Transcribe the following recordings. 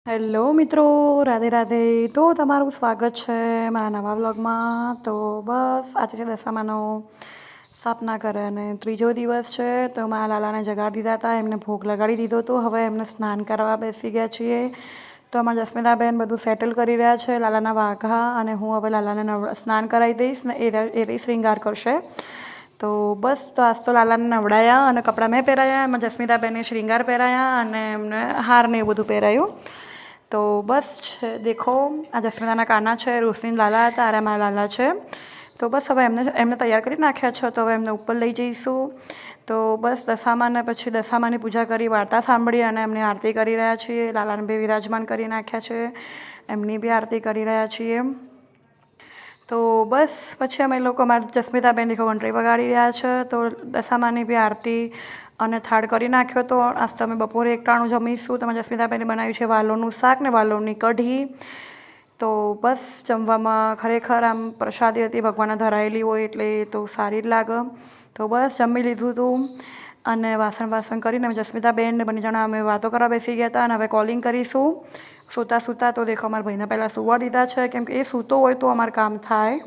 Hello મિત્રો, રાધે રાધે. તો તમારું સ્વાગત છે મારા નવા વ્લોગમાં. તો બસ આજે છે દશામાનો સ્થાપના કરે અને ત્રીજો દિવસ છે. તો મારા લાલાને જગાડી દીધા હતા, એમને ભોગ લગાડી દીધો હતો. હવે એમને સ્નાન કરવા બેસી ગયા છીએ. તો અમારા જસ્મિતાબેન બધું સેટલ કરી રહ્યા છે, લાલાના વાઘા. અને હું હવે લાલાને સ્નાન કરાવી દઈશ ને એ શ્રીંગાર કરશે. તો બસ તો આજ તો લાલાને નવડાયા અને કપડાં મેં પહેરાયા, એમાં જસ્મિતાબેને શ્રીંગાર પહેરાયા અને એમને હાર ને એવું બધું પહેરાયું. તો બસ દેખો, આ જસ્મિતાના કાના છે, રોશની લાલા હતા, આ મારા લાલા છે. તો બસ હવે એમને તૈયાર કરી નાખ્યા છે. તો હવે એમને ઉપર લઈ જઈશું. તો બસ દશામાને પછી દશામાની પૂજા કરી, વાર્તા સાંભળી અને એમની આરતી કરી રહ્યા છીએ. લાલાને બી વિરાજમાન કરી નાખ્યા છે, એમની બી આરતી કરી રહ્યા છીએ. તો બસ પછી અમે લોકો અમારી જસ્મિતાબેન દેખો ઘંટડી વગાડી રહ્યા છે. તો દશામાની બી આરતી અને થાળ કરી નાખ્યો. તો આજ તો અમે બપોરે એકટાણું જમીશું. તો અમારી જસ્મિતાબેને બનાવ્યું છે વાલોનું શાક ને વાલોની કઢી. તો બસ જમવામાં ખરેખર આમ પ્રસાદી હતી, ભગવાનને ધરાયેલી હોય એટલે તો સારી જ લાગે. તો બસ જમી લીધું હતું અને વાસણ કરીને અમે જસ્મિતાબેન ને બંને જણા અમે વાતો કરવા બેસી ગયા હતા. અને હવે કોલિંગ કરીશું સૂતા. તો દેખો અમારા ભાઈને પહેલાં સૂવા દીધા છે, કેમ કે એ સૂતો હોય તો અમારું કામ થાય.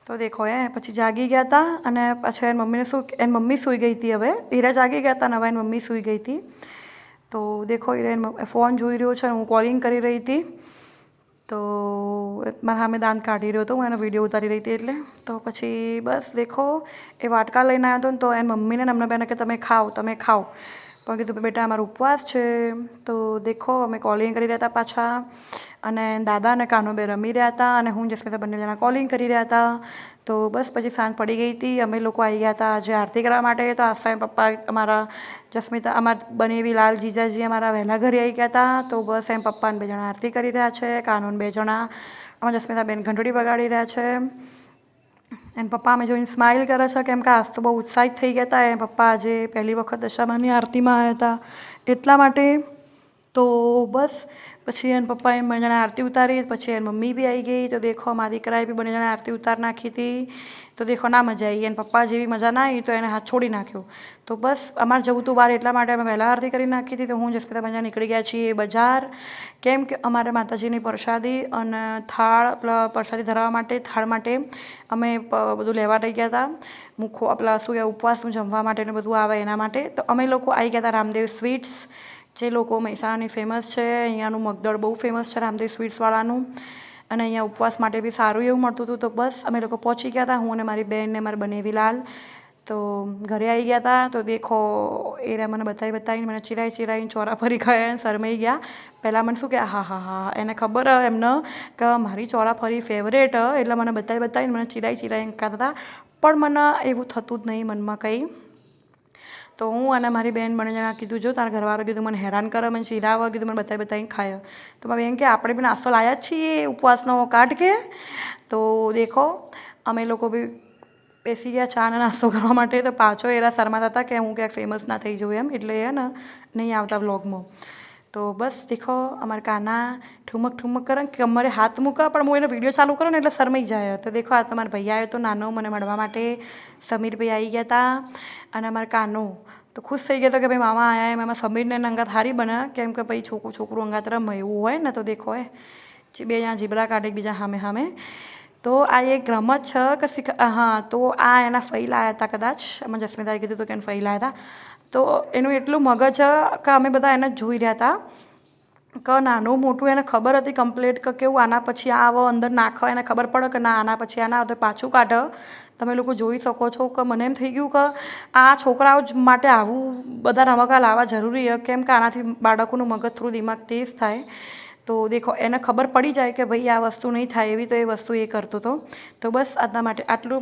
તો દેખો પછી જાગી ગયા હતા અને પાછળ એની મમ્મી સૂઈ ગઈ હતી. હવે હીરા જાગી ગયા હતા અને હવે એની મમ્મી સૂઈ ગઈ હતી. તો દેખો હીરા ફોન જોઈ રહ્યો છે, હું કોલિંગ કરી રહી હતી. તો મારા સામે દાંત કાઢી રહ્યો હતો, હું એનો વિડીયો ઉતારી રહી હતી એટલે. તો પછી બસ દેખો એ વાટકા લઈને આવ્યો હતો ને, તો એની મમ્મીને એમના બેને કે તમે ખાઓ. પણ કીધું બેટા અમારો ઉપવાસ છે. તો દેખો અમે કોલિંગ કરી રહ્યા હતા પાછા, અને દાદા અને કાનો બે રમી રહ્યા હતા અને હું જસ્મિતા બંને જણા કોલિંગ કરી રહ્યા હતા. તો બસ પછી સાંજ પડી ગઈ હતી. અમે લોકો આવી ગયા હતા આજે આરતી કરવા માટે. તો આસ્થા પપ્પા અમારા અમારા બનેવી લાલ જીજાજી અમારા વહેલા ઘરે આવી ગયા હતા. તો બસ એમ પપ્પાને બે જણા આરતી કરી રહ્યા છે, કાનોને બે જણા અમારા જસ્મિતાબેન ઘંટડી વગાડી રહ્યા છે. એમ પપ્પા અમે જોઈને સ્માઇલ કરે છે, કેમ કે આજ તો બહુ ઉત્સાહિત થઈ ગયા હતા. એમ પપ્પા આજે પહેલી વખત દશામાની આરતીમાં આવ્યા હતા એટલા માટે. તો બસ પછી એને પપ્પાએ બંને જણા આરતી ઉતારી. પછી એની મમ્મી બી આવી ગઈ. તો દેખો મારા દીકરાએ બી બંને જણા આરતી ઉતાર નાખી હતી. તો દેખો ના મજા આવી. એને પપ્પા જેવી મજા ના આવી તો એને હાથ છોડી નાખ્યો. તો બસ અમારે જવું હતું બહાર એટલા માટે અમે વહેલા આરતી કરી નાખી હતી. તો હું જસ્મિતા બંને નીકળી ગયા છીએ બજાર, કેમ કે અમારે માતાજીની પ્રસાદી અને પ્રસાદી ધરાવવા માટે થાળ માટે અમે બધું લેવા રહી ગયા હતા. શું ઉપવાસનું જમવા માટેનું બધું આવે એના માટે. તો અમે લોકો આવી ગયા હતા રામદેવ સ્વીટ્સ, જે લોકો મહેસાણાની ફેમસ છે. અહીંયાનું મગદળ બહુ ફેમસ છે રામદેવ સ્વીટ્સવાળાનું, અને અહીંયા ઉપવાસ માટે બી સારું એવું મળતું હતું. તો બસ અમે લોકો પહોંચી ગયા હતા, હું અને મારી બેન ને મારી બનેવી લાલ. તો ઘરે આવી ગયા હતા. તો દેખો એ મને બતાવીને મને ચિરાઈને ચોરાફરી ખાયા, શરમાઈ ગયા. પહેલાં મને શું કે હા એને ખબર એમને કે મારી ચોરાફરી ફેવરેટ, એટલે મને બતાવીને મને ચિરાઈને ખાતા હતા. પણ મને એવું થતું જ નહીં મનમાં કંઈ. તો હું અને મારી બેન બંને જણા કીધું જો તારા ઘરવાળો કીધું મને હેરાન કરે, મને ચીરાવે, કીધું મને બતાવીને ખાય. તો મારી બેન કે આપણે બી નાસ્તો લાવ્યા જ છીએ ઉપવાસનો કાઢ કે. તો દેખો અમે લોકો બી બેસી ગયા ચા અને નાસ્તો કરવા માટે. તો પાછો એરા શરમાતા હતા કે હું ક્યાંક ફેમસ ના થઈ જવું એમ, એટલે ને નહીં આવતા વ્લોગમાં. તો બસ દેખો અમારા કાના ઠુમક કરે કે અમારે હાથ મૂકા, પણ હું એનો વિડીયો ચાલુ કરું ને એટલે શરમાઈ જાય. તો દેખો આ તમારા ભાઈ આવ્યો તો નાનો મને મળવા માટે, સમીરભાઈ આવી ગયા હતા. અને અમારા કાનો તો ખુશ થઈ ગયા હતો કે ભાઈ મામા આવ્યા એમ. એમાં સમીરને અંગાત હારી બને, કેમ કે ભાઈ છોકરું અંગાત રમે એવું હોય ને. તો દેખો બે જણા જીબડા કાઢે એકબીજા સામે. તો આ એક રમત છે કે તો આ એના ફઈ લાવ્યા હતા કદાચ. અમે જસ્મિતાએ કીધું હતું કે એને ફઈ લાવ્યા હતા. તો એનું એટલું મગજ કે અમે બધા એને જોઈ રહ્યા હતા કે નાનું મોટું એને ખબર હતી કમ્પ્લીટ કે કેવું આના પછી આ આવો અંદર નાખો, એને ખબર પડે કે ના આના પછી આ ના આવે તો પાછું કાઢો. તમે લોકો જોઈ શકો છો કે મને એમ થઈ ગયું કે આ છોકરાઓ માટે આવું બધા રમકડા લાવવા જરૂરી છે, કેમ કે આનાથી બાળકોનું મગજ થોડું દિમાગ તેજ થાય. તો દેખો એને ખબર પડી જાય કે ભાઈ આ વસ્તુ નહીં થાય એવી, તો એ વસ્તુ એ કરતો હતો. તો બસ આજના માટે આટલું.